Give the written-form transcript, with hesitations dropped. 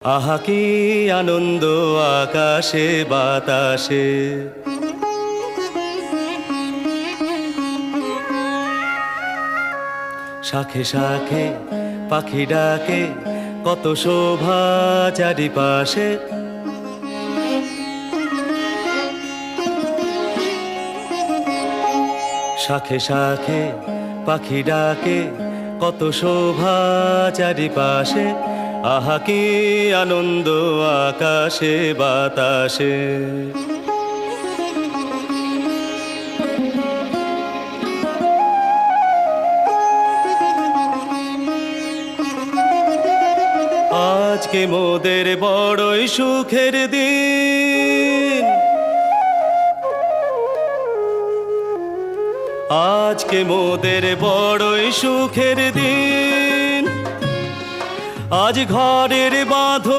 আহা কি আনন্দ আকাশে বাতাসে, শাখে শাখে পাখি ডাকে, কত শোভা চারিপাশে। শাখে শাখে পাখি ডাকে, কত শোভা চারিপাশে। আহা কি আনন্দ আকাশে বাতাসে। আজকে মোদের বড়ই সুখের দিন, আজকে মোদের বড়ই সুখের দিন। আজ ঘরের বাঁধন